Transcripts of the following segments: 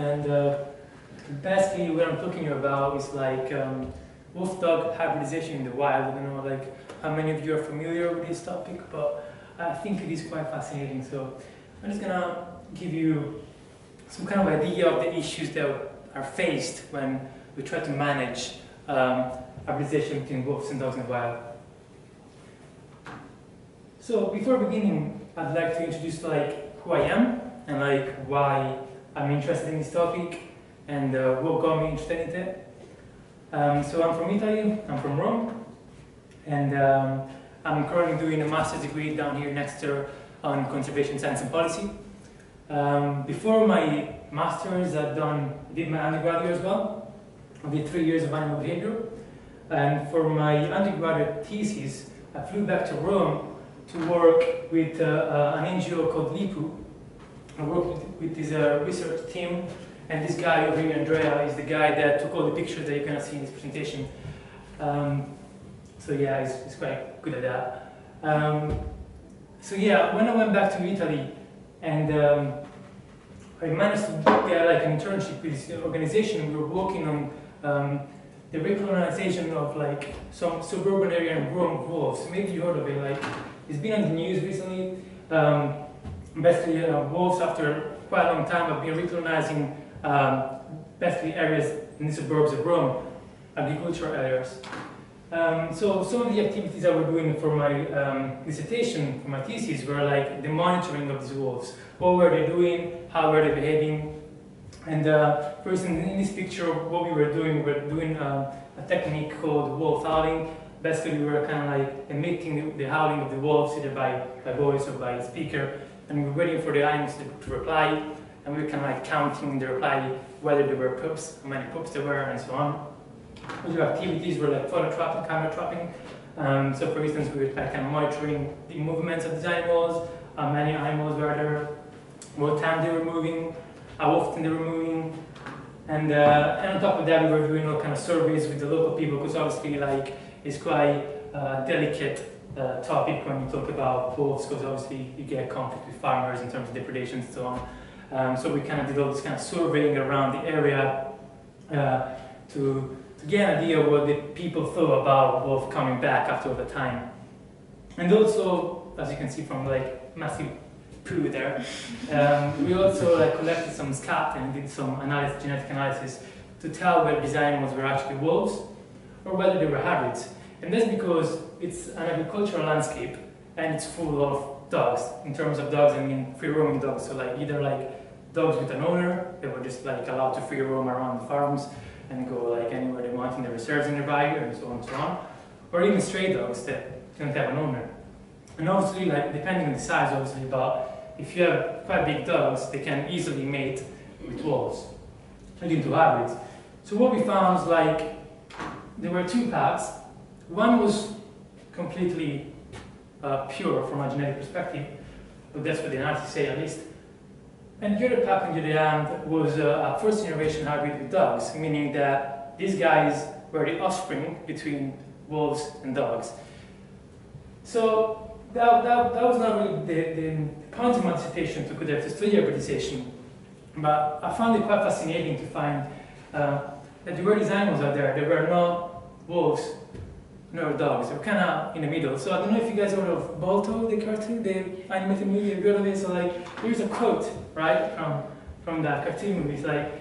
And basically what I'm talking about is like wolf-dog hybridization in the wild. I don't know like how many of you are familiar with this topic, but I think it is quite fascinating. So I'm just gonna give you some kind of idea of the issues that are faced when we try to manage hybridization between wolves and dogs in the wild. So before beginning, I'd like to introduce like who I am and like why I'm interested in this topic and what got me interested in it. So I'm from Italy, I'm from Rome, and I'm currently doing a master's degree down here in Exeter on conservation science and policy. Before my master's, did my undergraduate as well. I did 3 years of animal behavior, and for my undergraduate thesis, I flew back to Rome to work with an NGO called LIPU. I worked with this research team, and this guy over here, Andrea, is the guy that took all the pictures that you're going to see in this presentation. So yeah, he's quite good at that. So yeah, when I went back to Italy, and I managed to get like an internship with this organization. We were working on the recolonization of like some suburban area in Rome wolves. Maybe you heard of it. Like it's been on the news recently. Basically, wolves after quite a long time have been recolonizing basically areas in the suburbs of Rome, agricultural areas. So some of the activities I was doing for my dissertation, for my thesis, were like the monitoring of these wolves. What were they doing? How were they behaving? And for instance, in this picture, what we were doing a technique called wolf howling. Basically, we were kind of like emitting the howling of the wolves either by voice or by speaker, and we were waiting for the animals to reply, and we were kind of like counting the reply, whether there were pups, how many pups there were, and so on. Other activities were like photo trapping, camera trapping. So for instance, we were kind of monitoring the movements of these animals, how many animals were there, what time they were moving, how often they were moving. And on top of that, we were doing all kind of surveys with the local people, because obviously like it's quite a delicate topic when you talk about wolves, because obviously you get conflict with farmers in terms of depredation and so on. So we kind of did all this kind of surveying around the area to get an idea of what the people thought about wolf coming back after all the time. And also, as you can see from like massive poo there, we also like collected some scat and did some analysis, genetic analysis to tell whether these animals were actually wolves or whether they were hybrids. And that's because it's an agricultural landscape and it's full of dogs. In terms of dogs, I mean free roaming dogs. So like either like dogs with an owner, they were just like allowed to free roam around the farms and go like anywhere they want in the reserves nearby and so on and so on. Or even stray dogs that don't have an owner. And obviously, like depending on the size, obviously, but if you have quite big dogs, they can easily mate with wolves, leading to hybrids. So what we found is like there were two paths. One was completely pure from a genetic perspective, but that's what the analysis say at least. And the other path, on the other hand, was a first generation hybrid with dogs, meaning that these guys were the offspring between wolves and dogs. So that was not really the point of my dissertation to study hybridization, but I found it quite fascinating to find that there were these animals out there. There were no wolves, no dogs. They were kind of in the middle. So I don't know if you guys heard of Balto, the cartoon, the animated movie. Have you heard of it? So like, here's a quote, right, from that cartoon movie. It's like,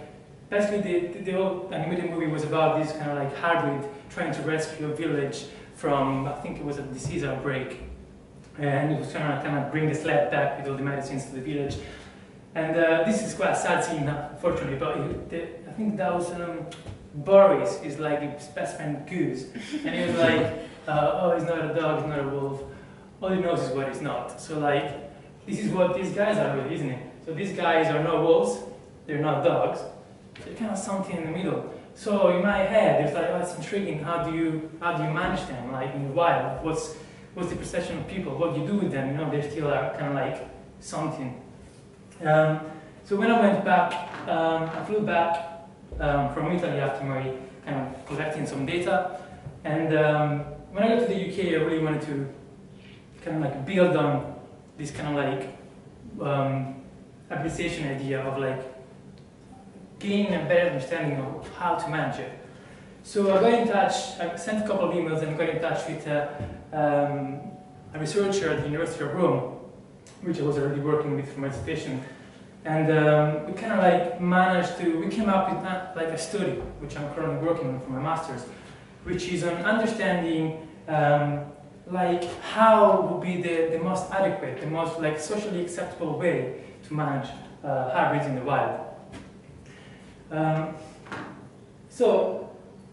basically the whole animated movie was about this kind of like hybrid trying to rescue a village from, I think it was a disease outbreak. And he was trying to kind of bring the sled back with all the medicines to the village. And this is quite a sad scene, unfortunately, but I think that was Boris is like his best friend Goose, and he was like, oh, he's not a dog, he's not a wolf, all he knows is what he's not. So like, this is what these guys are really, isn't it? So these guys are not wolves, they're not dogs, they're kind of something in the middle. So in my head, it's like, oh, it's intriguing, how do you manage them, like in the wild? What's the perception of people? What do you do with them? You know, they still are kind of like something. So when I went back, I flew back from Italy after my kind of collecting some data, and when I got to the UK, I really wanted to kind of like build on this kind of like appreciation idea of like gain a better understanding of how to manage it. So I got in touch, I sent a couple of emails and got in touch with a researcher at the University of Rome, which I was already working with for my dissertation. And we kind of like managed to, we came up with like a study, which I'm currently working on for my master's, which is on understanding like how would be the most adequate, the most like socially acceptable way to manage hybrids in the wild. So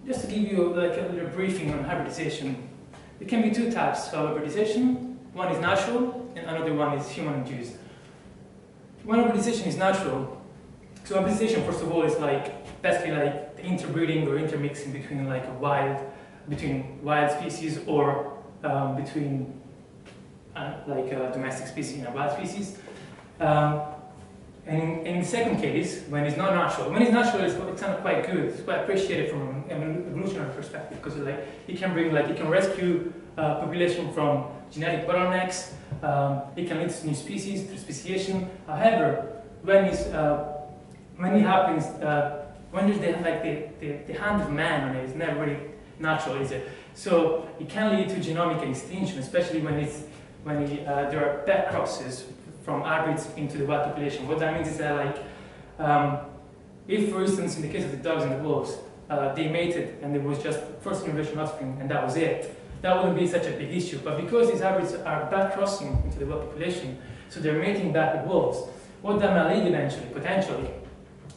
just to give you like a little briefing on hybridization, there can be two types of hybridization. One is natural and another one is human-induced. When hybridization is natural, so hybridization first of all is like basically like the interbreeding or intermixing between like between wild species or between like a domestic species and a wild species. And in the second case, when it's not natural, it's kind of quite good. It's quite appreciated from an evolutionary perspective because like it can bring like it can rescue population from genetic bottlenecks. It can lead to new species through speciation. However, when it happens, when there's the hand of man on it, it's never really natural, is it? So it can lead to genomic extinction, especially when there are back crosses from hybrids into the wild population. What that means is that like, if for instance in the case of the dogs and the wolves, they mated and there was just first generation offspring and that was it, that wouldn't be such a big issue. But because these hybrids are back crossing into the wild population, so they're mating back with wolves, what that may lead eventually, potentially,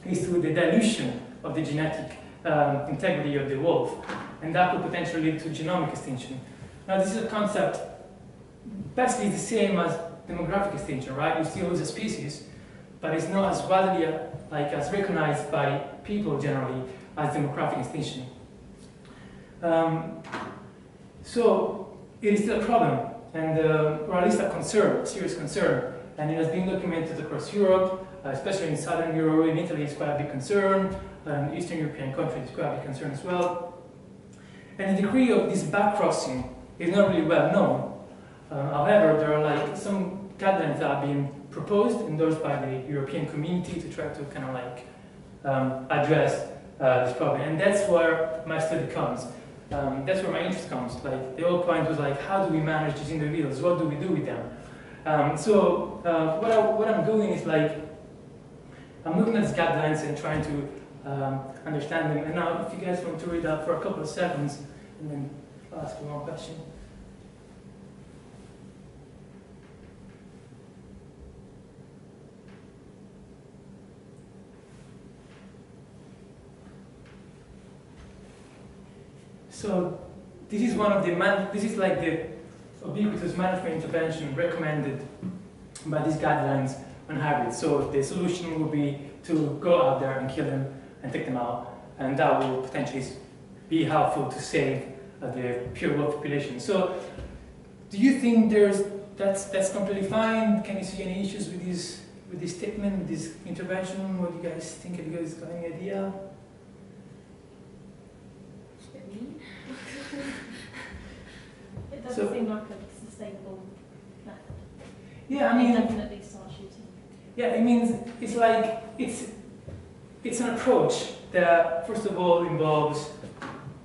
is to the dilution of the genetic integrity of the wolf, and that could potentially lead to genomic extinction. Now this is a concept basically the same as demographic extinction, right? You still lose a species, but it's not as widely as recognized by people generally as demographic extinction. So it is still a problem, and or at least a concern, a serious concern, and it has been documented across Europe, especially in Southern Europe. In Italy, it's quite a big concern. Eastern European countries, it's quite a big concern as well. And the degree of this backcrossing is not really well known. However, there are like some guidelines that have been proposed, endorsed by the European community to try to kind of like address this problem. And that's where my study comes. That's where my interest comes. Like the whole point was like, how do we manage these individuals? What do we do with them? So what I'm doing is like, I'm looking at these guidelines and trying to understand them. And now, if you guys want to read that for a couple of seconds, and then I'll ask you one question. So this is one of the this is like the ubiquitous management intervention recommended by these guidelines on hybrids. So the solution would be to go out there and kill them and take them out, and that will potentially be helpful to save the pure wolf population. So do you think that's completely fine? Can you see any issues with this statement, this intervention? What do you guys think? Have you guys got any idea? It doesn't seem like a sustainable method. Yeah, I mean, definitely start shooting. Yeah, it means it's like it's an approach that first of all involves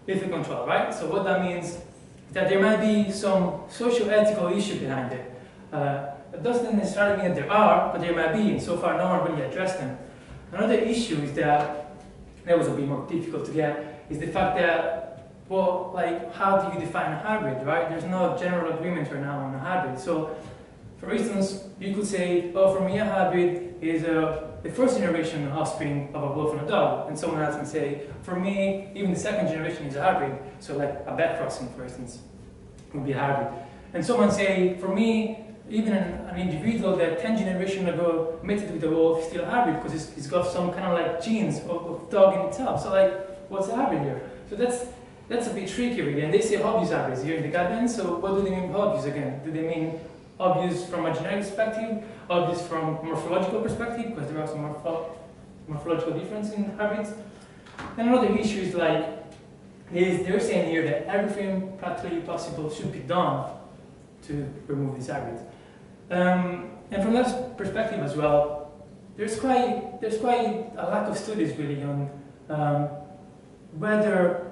lethal control, right? So what that means is that there might be some socio-ethical issue behind it. It doesn't necessarily mean that there are, but there might be, and so far no one really addressed them. Another issue is that was a bit more difficult to get, is the fact that, well, like, how do you define a hybrid, right? There's no general agreement right now on a hybrid. So, for instance, you could say, oh, for me a hybrid is the first generation offspring of a wolf and a dog, and someone else can say, for me, even the second generation is a hybrid, so like a back crossing, for instance, would be a hybrid. And someone say, for me, even an individual that 10 generations ago mated with a wolf is still a hybrid because it's got some kind of like genes of dog in itself. So like, what's a hybrid here? So that's a bit tricky really, and they say obvious hybrids here in the guidelines. So what do they mean by obvious again? Do they mean obvious from a genetic perspective, obvious from a morphological perspective, because there are some morphological difference in hybrids? And another issue is like, they're saying here that everything practically possible should be done to remove these hybrids. And from that perspective as well, there's there's quite a lack of studies really on whether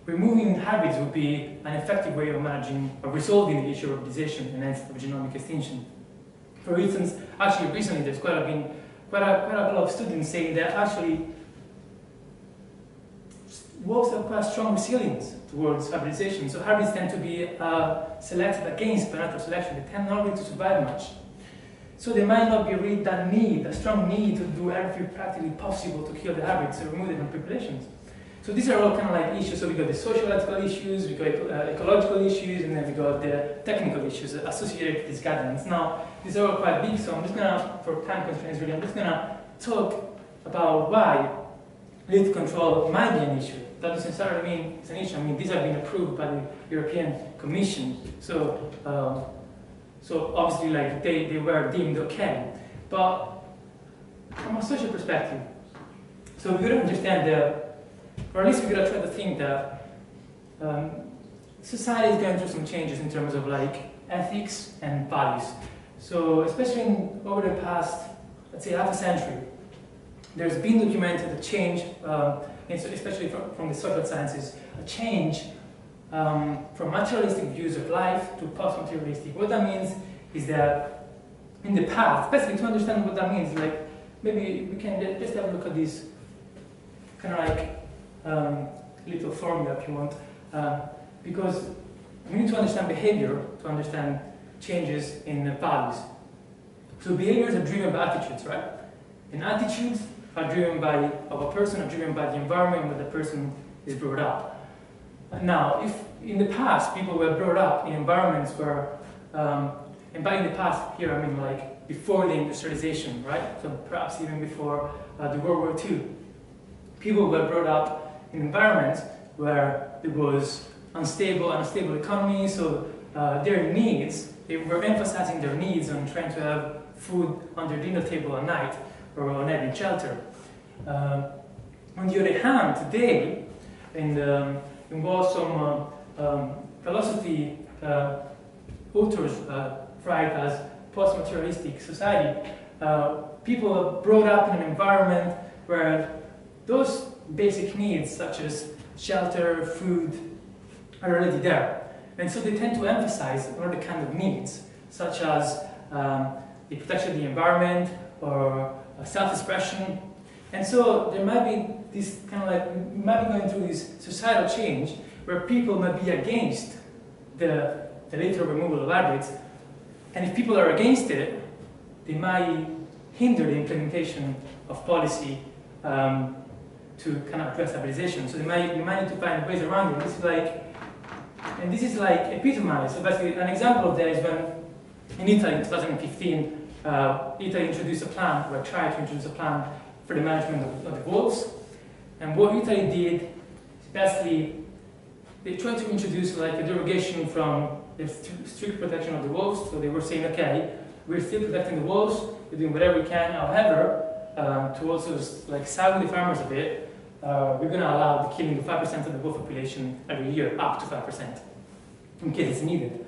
removing hybrids would be an effective way of managing or resolving the issue of hybridization and hence of genomic extinction. For instance, actually recently there's quite a lot of students saying that actually wolves have quite strong resilience towards hybridization. So hybrids tend to be selected against by natural selection. They tend not really to survive much. So there might not be really that strong need to do everything practically possible to kill the hybrids, to remove them from populations. So these are all kind of like issues. So we got the social ethical issues, we got ecological issues, and then we got the technical issues associated with these guidelines. Now, these are all quite big, so I'm just gonna, for time constraints really, I'm just gonna talk about why litter control might be an issue. That doesn't necessarily mean it's an issue. I mean, these have been approved by the European Commission. So, so obviously, like they were deemed okay. But from a social perspective, so we gotta understand or at least we gotta try to think that society is going through some changes in terms of like ethics and values. So especially over the past, let's say, half a century, there's been documented a change, especially from the social sciences, a change from materialistic views of life to post-materialistic. What that means is that in the past, basically to understand what that means, like maybe we can just have a look at this kind of like little formula if you want, because we need to understand behavior to understand changes in values. So behaviors are driven by attitudes, right? And attitudes are driven by, of a person, are driven by the environment where the person is brought up. Now, if in the past people were brought up in environments where, and by in the past here I mean like before the industrialization, right? So perhaps even before the World War II, people were brought up in environments where there was unstable economy, so their needs, they were emphasizing their needs on trying to have food on their dinner table at night or on having shelter. On the other hand, today, in what some philosophy authors write as post-materialistic society, people are brought up in an environment where those basic needs, such as shelter, food, are already there. And so they tend to emphasize other kind of needs, such as the protection of the environment or self-expression. And so there might be this kind of like, we might be going through this societal change where people might be against the literal removal of hybrids. And if people are against it, they might hinder the implementation of policy to kind of address hybridization. So they might need to find ways around it. This is like epitomized. So basically, an example of that is when in Italy in 2015, Italy introduced a plan, or tried to introduce a plan for the management of the wolves. And what Italy did is basically they tried to introduce like a derogation from the strict protection of the wolves. So they were saying, okay, we're still protecting the wolves, we're doing whatever we can. However, to also like side with the farmers a bit, we're going to allow the killing of 5% of the wolf population every year, up to 5%, in case it's needed.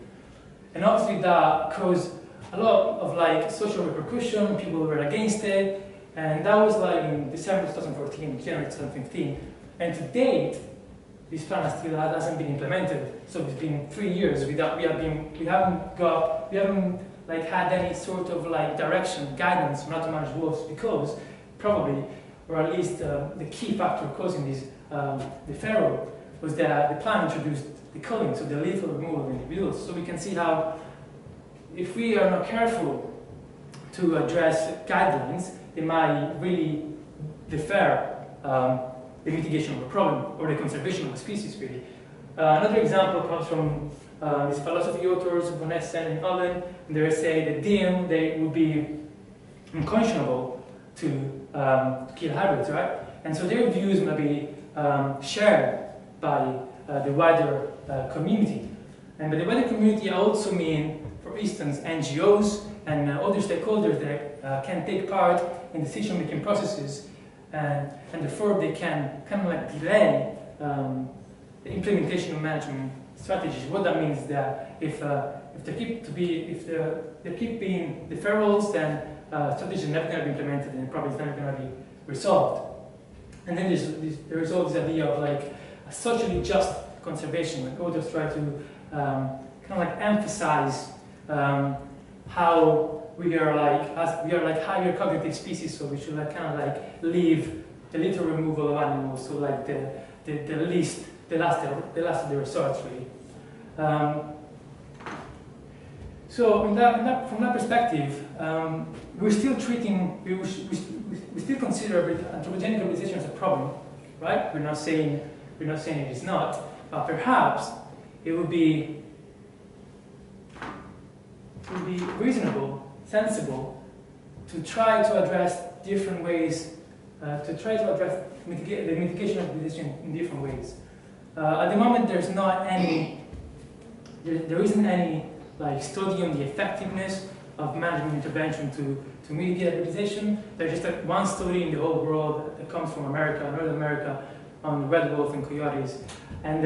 And obviously that caused a lot of like social repercussion, people were against it, and that was like in December 2014, January 2015. And to date, this plan still hasn't been implemented. So it's been 3 years without we haven't like had any sort of like direction, guidance on how to manage wolves, because probably, or at least the key factor causing this deferral was that the plan introduced the culling, so the lethal removal of individuals. So we can see how if we are not careful to address guidelines, they might really defer the mitigation of a problem or the conservation of a species, really. Another example comes from these philosophy authors, Von Essen and Allen, and they say that they would be unconscionable to kill hybrids, right? And so their views might be shared by the wider community. And by the wider community, I also mean, for instance, NGOs and other stakeholders that can take part in decision-making processes, and therefore they can kind of like delay the implementation of management strategies. What that means is that if there keep being deferrals, then strategy is never going to be implemented and probably it's never going to be resolved. And then there's all this idea of like a socially just conservation, when authors try to kind of like emphasize how we are like higher cognitive species, so we should like kind of like leave the little removal of animals, so like the last of the resorts really. So from that perspective, we're still treating, we still consider anthropogenic urbanization as a problem, right? We're not saying it is not, but perhaps it would be reasonable, sensible, to try to address different ways, to try to address the mitigation of urbanization in different ways. At the moment, there isn't any like study on the effectiveness of management intervention to mitigate urbanization. There's just like one study in the whole world that comes from America, North America, on red wolf and coyotes, and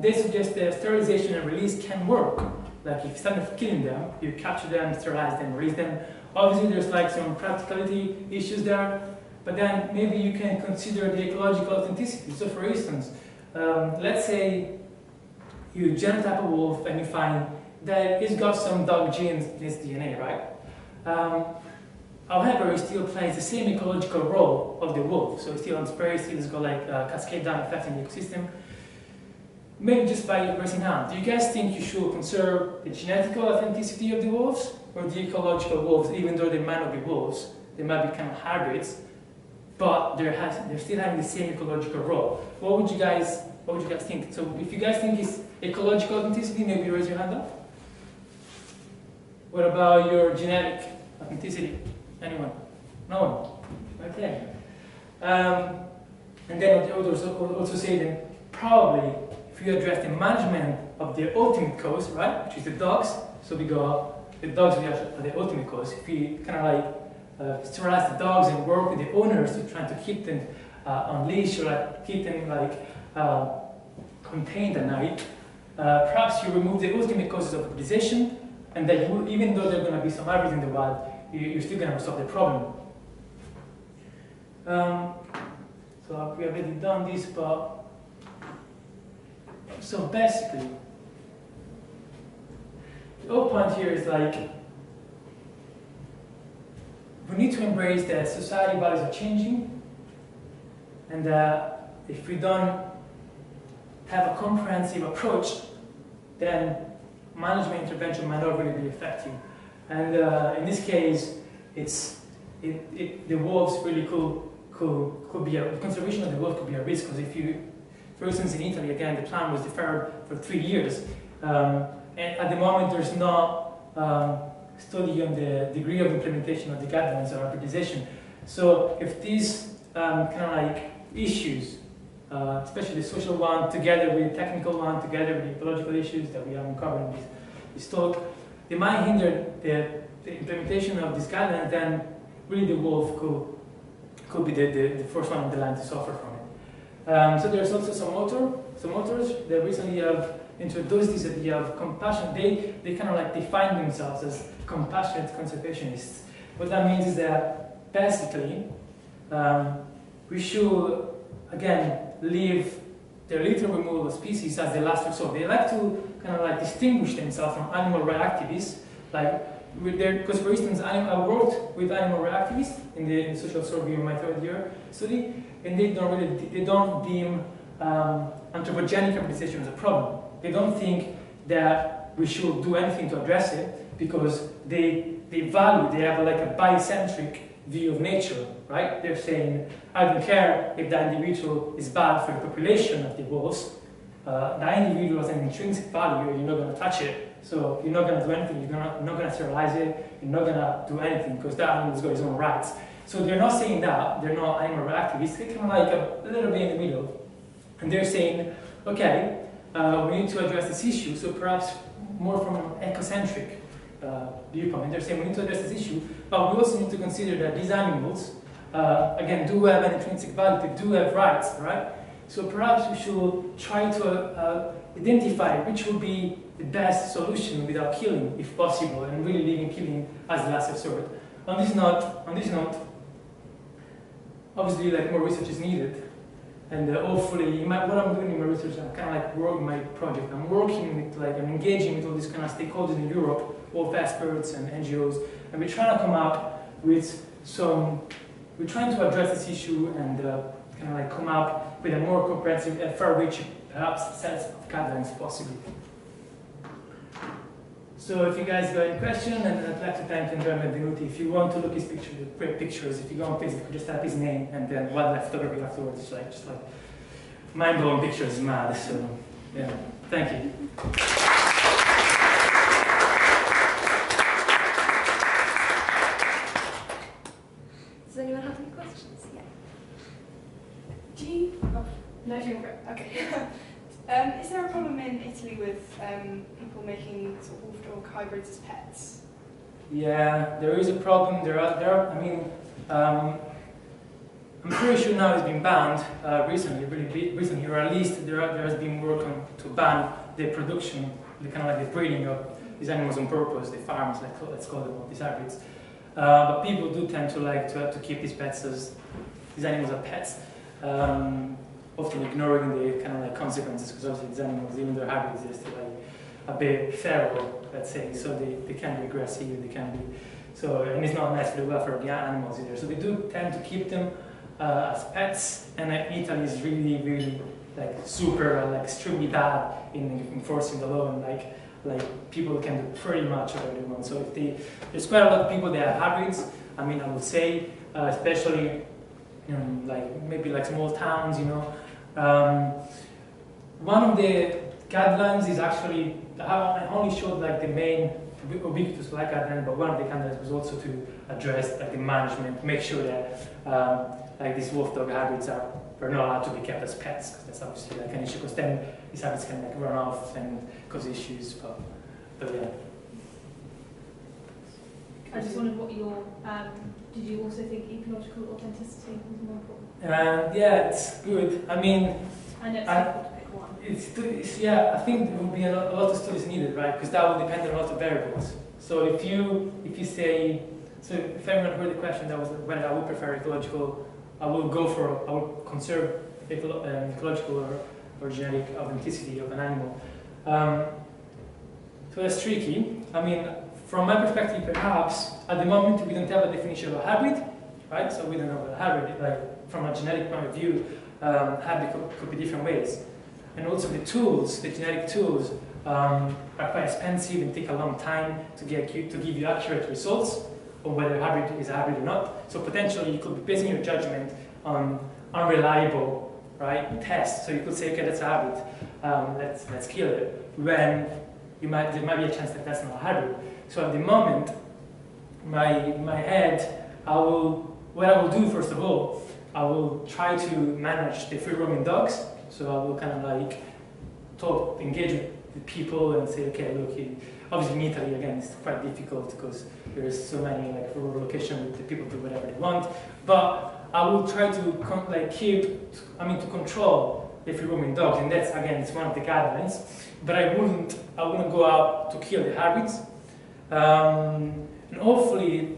they suggest that sterilization and release can work. Like if instead of killing them, you capture them, sterilize them, release them. Obviously, there's like some practicality issues there, but then maybe you can consider the ecological authenticity. So, for instance, let's say you genotype a wolf and you find that it's got some dog genes in its DNA, right? However, it still plays the same ecological role of the wolf. So it's still on spray, it's got like a cascade down effect in the ecosystem. Maybe just by raising hand, do you guys think you should conserve the genetical authenticity of the wolves or the ecological wolves, even though they might not be wolves? They might be kind of hybrids, but they're still having the same ecological role. What would you guys think? So if you guys think it's ecological authenticity, maybe raise your hand up. What about your genetic authenticity? Anyone? No one? Okay. And then the authors also say that probably if you address the management of the ultimate cause, right, which is the dogs, so we got the dogs are the ultimate cause. If we kind of like sterilize the dogs and work with the owners to try to keep them on leash or like keep them like contained at night, perhaps you remove the ultimate causes of urbanization, and that you, even though there are going to be some hybrids in the wild, you're still going to resolve the problem. So we have already done this, but so basically, the whole point here is like we need to embrace that society values are changing, and if we don't have a comprehensive approach, then management intervention might not really be effective. And in this case, the wolves really could be the conservation of the wolf could be a risk, because if you, for instance, in Italy, again, the plan was deferred for 3 years. And at the moment, there's no study on the degree of implementation of the guidelines or urbanization. So if these kind of like issues, especially the social one, together with the technical one, together with the ecological issues that we haven't covered in this talk, they might hinder the implementation of these guidelines, then really the wolf could be the first one in the line to suffer from it. So there's also some authors that recently have introduced this idea of compassion. They kind of like define themselves as compassionate conservationists. What that means is that basically we should, again, leave the literal removal of species as the last resort. They like to kind of like distinguish themselves from animal rights activists, like because for instance, I worked with animal rights activists in the social survey in my third year study, and they don't deem anthropogenic urbanization as a problem. They don't think that we should do anything to address it because they have like a biocentric view of nature, right? They're saying, I don't care if that individual is bad for the population of the wolves. That individual has an intrinsic value, you're not going to touch it. So you're not going to do anything, you're not going to sterilize it, you're not going to do anything because that animal's got his own rights. So they're not saying that, they're not animal rights activists, they're kind of like a little bit in the middle. And they're saying, okay, we need to address this issue, so perhaps more from an ecocentric viewpoint. And they're saying we need to address this issue, but we also need to consider that these animals, again, do have an intrinsic value, they do have rights, right? So perhaps we should try to identify which would be the best solution without killing, if possible, and really leaving killing as the last resort. on this note, obviously, like more research is needed, and hopefully, what I'm doing in my research, I'm kind of like working my project. I'm working with, like, I'm engaging with all these kind of stakeholders in Europe, both experts and NGOs, and we're trying to come up with we're trying to address this issue and kind of like come up with a more comprehensive and far-reaching, perhaps, set of guidelines possibly. So if you guys got any questions, and I'd like to thank Andrea Benvenuti. If you want to look his pictures, if you go on Facebook, just type his name and then wildlife photography afterwards. It's like just like mind-blowing pictures, mad. So yeah, thank you. Does anyone have any questions? Yeah. Do you? Oh, no, you can go. Okay. Is there a problem in Italy with people making sort of wolf-dog hybrids as pets? Yeah, there is a problem. There are. I mean, I'm pretty sure now it's been banned recently, really recently, or at least there has been work on to ban the production, the kind of like the breeding of these animals on purpose, the farms, let's call them, these hybrids. But people do tend to like to keep these pets as these animals as pets. Often ignoring the kind of like consequences, because obviously these animals, even though hybrids, they're still like a bit feral, let's say, so they can be aggressive, they can be, so, and it's not nice for the welfare of the animals either. So they do tend to keep them as pets, and Italy is really, really like super, like extremely bad in enforcing the law, and like people can do pretty much whatever they want. So if there's quite a lot of people that have hybrids. I mean, I would say, especially like maybe like small towns, you know. One of the guidelines is actually, I only showed like the main ubiquitous like guidelines, but one of the guidelines was also to address like the management, make sure that like these wolf dog hybrids are not allowed to be kept as pets, because that's obviously like an issue, because then these hybrids can like run off and cause issues, but yeah. I just wondered what your, did you also think ecological authenticity was more important? Yeah, it's good. I mean, I know it's difficult to pick one. Yeah, I think there will be a lot of studies needed, right? Because that will depend on a lot of variables. So if you say, so if everyone heard the question, that was whether I would prefer ecological, I will conserve ecological or genetic authenticity of an animal. So that's tricky. I mean, from my perspective, perhaps at the moment we don't have a definition of a hybrid, right? So we don't know what a hybrid, like from a genetic point of view, hybrid could be different ways. And also the tools, the genetic tools, are quite expensive and take a long time to give you accurate results on whether a hybrid is a hybrid or not. So potentially you could be basing your judgment on unreliable, right, tests. So you could say, okay, that's a hybrid, let's kill it. When there might be a chance that that's not a hybrid. So at the moment, my head, what I will do first of all, I will try to manage the free roaming dogs. So I will kind of like engage with the people and say, okay, look, obviously in Italy again it's quite difficult because there's so many like rural locations the people do whatever they want. But I will try to to control the free roaming dogs, and that's again it's one of the guidelines. But I wouldn't go out to kill the hybrids. And hopefully,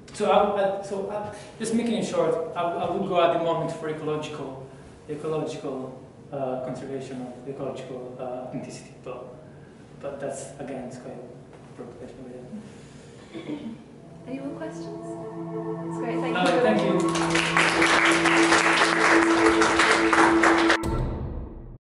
just making it short, I would go at the moment for ecological conservation of ecological authenticity, but that's again it's quite a broad question.